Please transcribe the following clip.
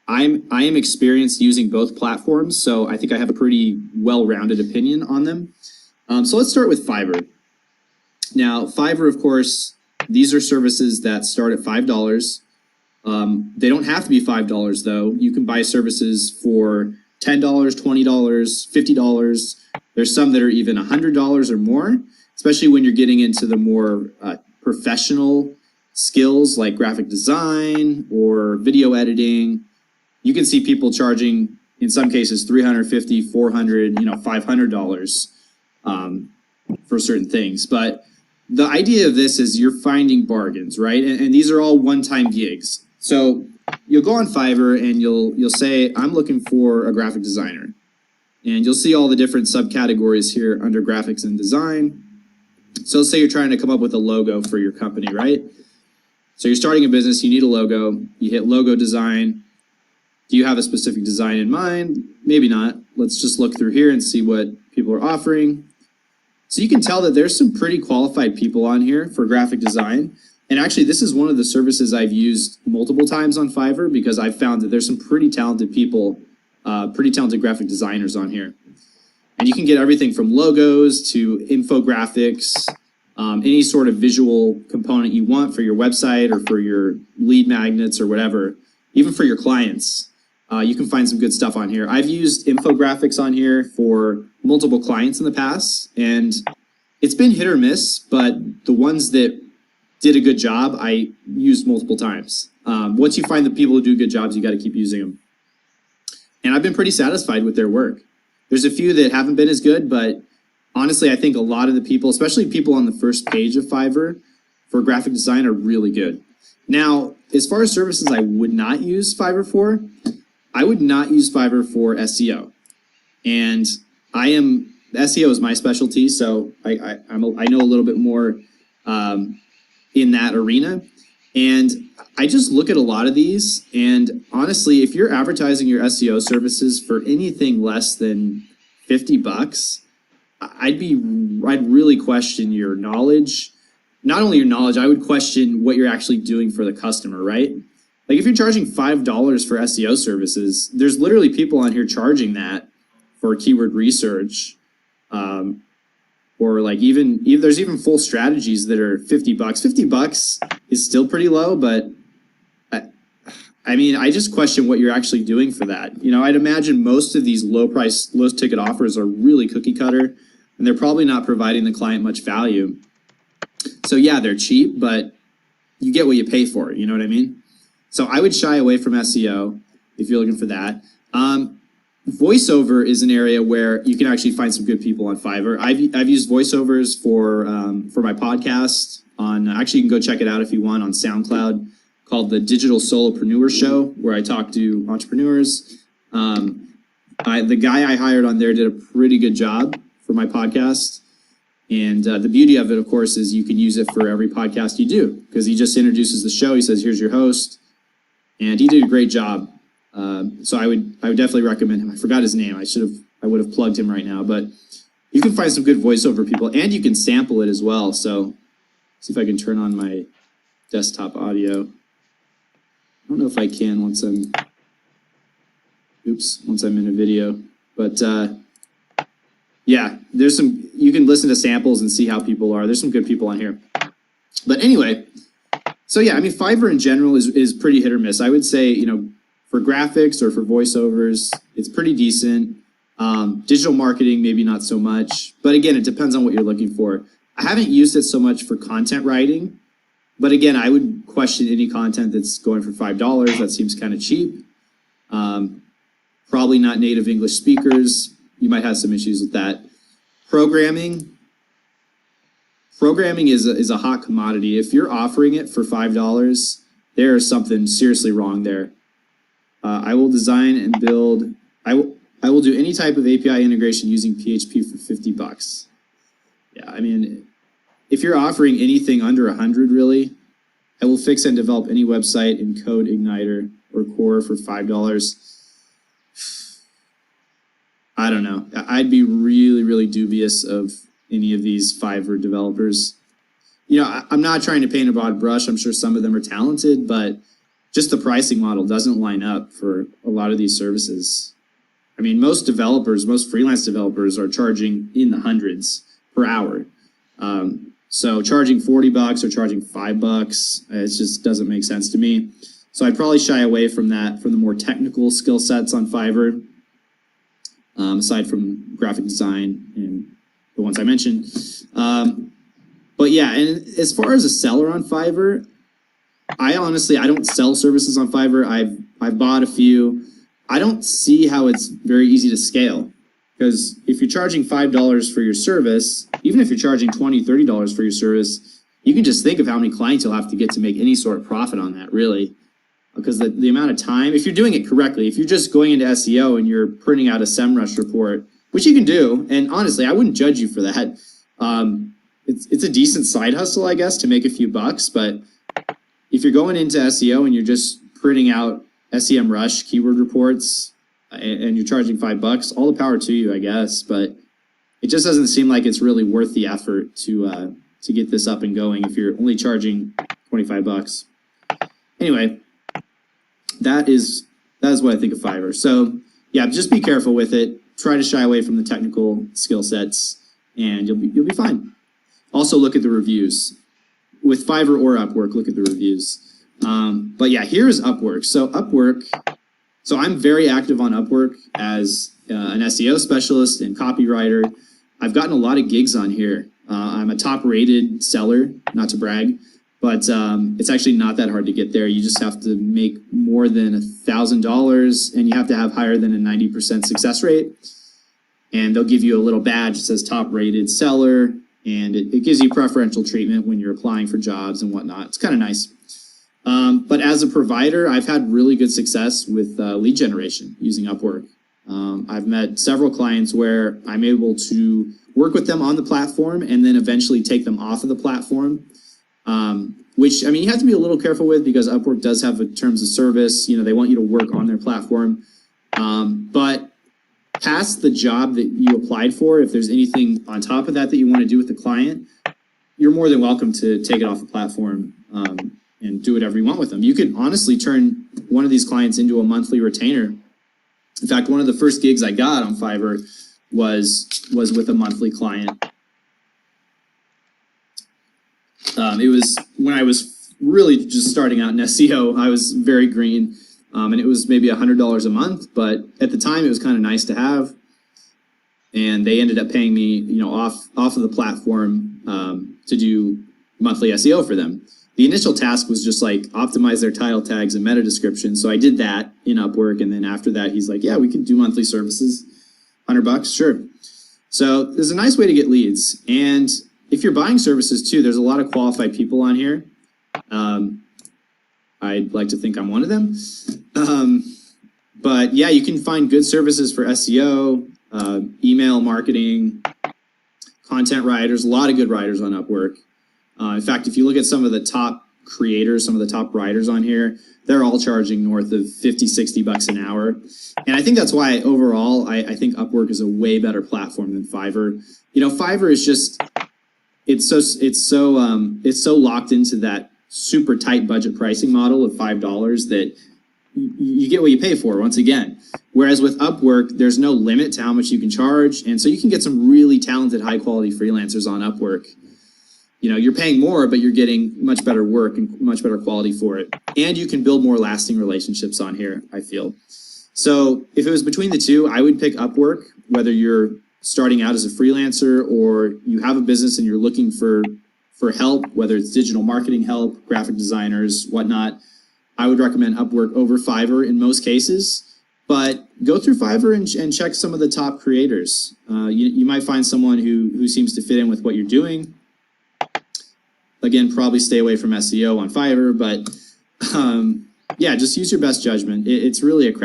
I am experienced using both platforms, so I think I have a pretty well-rounded opinion on them. So let's start with Fiverr. Now, Fiverr, of course, these are services that start at $5. They don't have to be $5 though. You can buy services for $10, $20, $50. There's some that are even $100 or more, especially when you're getting into the more professional skills like graphic design or video editing. You can see people charging, in some cases, $350, $400, $500 for certain things. But the idea of this is you're finding bargains, right? And these are all one-time gigs. So you'll go on Fiverr and you'll say, I'm looking for a graphic designer. And you'll see all the different subcategories here under graphics and design. So let's say you're trying to come up with a logo for your company, right? So you're starting a business, you need a logo, you hit logo design. Do you have a specific design in mind? Maybe not. Let's just look through here and see what people are offering. So you can tell that there's some pretty qualified people on here for graphic design. And actually, this is one of the services I've used multiple times on Fiverr because I've found that there's some pretty talented people, pretty talented graphic designers on here. And you can get everything from logos to infographics, any sort of visual component you want for your website or for your lead magnets or whatever, even for your clients. You can find some good stuff on here. I've used infographics on here for multiple clients in the past, and it's been hit or miss, but the ones that did a good job, I used multiple times. Once you find the people who do good jobs, you got to keep using them. And I've been pretty satisfied with their work. There's a few that haven't been as good, but honestly, I think a lot of the people, especially people on the first page of Fiverr for graphic design, are really good. Now, as far as services I would not use Fiverr for, I would not use Fiverr for SEO. And SEO is my specialty, so I know a little bit more in that arena. And I just look at a lot of these, and honestly, if you're advertising your SEO services for anything less than $50, I'd really question your knowledge. Not only your knowledge, I would question what you're actually doing for the customer, right? Like if you're charging $5 for SEO services, there's literally people on here charging that for keyword research. Or like there's even full strategies that are $50. $50 is still pretty low, but I just question what you're actually doing for that. I'd imagine most of these low ticket offers are really cookie cutter, and they're probably not providing the client much value. So yeah, they're cheap, but you get what you pay for, you know what I mean? So I would shy away from SEO if you're looking for that. Voiceover is an area where you can actually find some good people on Fiverr. I've used voiceovers for my podcast actually you can go check it out if you want on SoundCloud, called the Digital Solopreneur Show, where I talk to entrepreneurs. The guy I hired on there did a pretty good job for my podcast. And the beauty of it, of course, is you can use it for every podcast you do, because he just introduces the show. He says, here's your host. And he did a great job. So I would definitely recommend him. I forgot his name. I would have plugged him right now, but you can find some good voiceover people, and you can sample it as well. So see if I can turn on my desktop audio. I don't know if I can once I'm in a video, but yeah, you can listen to samples and see how people are. There's some good people on here. But anyway, so yeah, Fiverr in general is pretty hit or miss. I would say, for graphics or for voiceovers, it's pretty decent. Digital marketing, maybe not so much. But again, it depends on what you're looking for. I haven't used it so much for content writing. But again, I would question any content that's going for $5. That seems kind of cheap. Probably not native English speakers. You might have some issues with that. Programming is a hot commodity. If you're offering it for $5, there is something seriously wrong there. I will design and build. I will do any type of API integration using PHP for $50. Yeah, if you're offering anything under 100, really, I will fix and develop any website in Code Igniter or Core for $5. I don't know. I'd be really, really dubious of any of these Fiverr developers. I'm not trying to paint a broad brush. I'm sure some of them are talented, but just the pricing model doesn't line up for a lot of these services. I mean, most freelance developers are charging in the hundreds per hour. So charging $40 or charging $5, it just doesn't make sense to me. So I'd probably shy away from that for the more technical skill sets on Fiverr, aside from graphic design and the ones I mentioned. But yeah, and as far as a seller on Fiverr, I don't sell services on Fiverr. I've bought a few. I don't see how it's very easy to scale, because if you're charging $5 for your service, even if you're charging $20, $30 for your service, you can just think of how many clients you'll have to get to make any sort of profit on that, really. Because the amount of time, if you're doing it correctly, if you're just going into SEO and you're printing out a SEMrush report, which you can do, and honestly, I wouldn't judge you for that. It's a decent side hustle, I guess, to make a few bucks. But if you're going into SEO and you're just printing out SEMrush keyword reports and you're charging $5, all the power to you, I guess. But it just doesn't seem like it's really worth the effort to get this up and going if you're only charging $25. Anyway, that is what I think of Fiverr. So yeah, just be careful with it. Try to shy away from the technical skill sets, and you'll be fine. Also, look at the reviews. With Fiverr or Upwork, look at the reviews. But yeah, here's Upwork. So I'm very active on Upwork as an SEO specialist and copywriter. I've gotten a lot of gigs on here. I'm a top-rated seller, not to brag, but it's actually not that hard to get there. You just have to make more than $1,000, and you have to have higher than a 90% success rate. And they'll give you a little badge that says top-rated seller, and it gives you preferential treatment when you're applying for jobs and whatnot. It's kind of nice. But as a provider, I've had really good success with lead generation using Upwork. I've met several clients where I'm able to work with them on the platform and then eventually take them off of the platform, which, I mean, you have to be a little careful with, because Upwork does have a terms of service. You know, they want you to work on their platform. But past the job that you applied for, if there's anything on top of that you want to do with the client, you're more than welcome to take it off the platform and do whatever you want with them. You could honestly turn one of these clients into a monthly retainer. In fact, one of the first gigs I got on Fiverr was with a monthly client. It was when I was really just starting out in SEO. I was very green. And it was maybe $100 a month, but at the time it was kind of nice to have. And they ended up paying me, you know, off of the platform to do monthly SEO for them. The initial task was just like optimize their title tags and meta description. So I did that in Upwork, and then after that, he's like, "Yeah, we can do monthly services, $100, sure." So there's a nice way to get leads, and if you're buying services too, there's a lot of qualified people on here. I'd like to think I'm one of them. But yeah, you can find good services for SEO, email marketing, content writers, a lot of good writers on Upwork. In fact, if you look at some of the top creators, some of the top writers on here, they're all charging north of $50-$60 an hour. And I think that's why overall, I think Upwork is a way better platform than Fiverr. You know, Fiverr is just, it's so locked into that super tight budget pricing model of $5 that you get what you pay for, once again. Whereas with Upwork, there's no limit to how much you can charge. And so you can get some really talented, high quality freelancers on Upwork. You know, you're paying more, but you're getting much better work and much better quality for it. And you can build more lasting relationships on here, I feel. So if it was between the two, I would pick Upwork, whether you're starting out as a freelancer or you have a business and you're looking for help, whether it's digital marketing help, graphic designers, whatnot. I would recommend Upwork over Fiverr in most cases, but go through Fiverr and check some of the top creators. You might find someone who seems to fit in with what you're doing. Again, probably stay away from SEO on Fiverr, but yeah, just use your best judgment. It's really a crap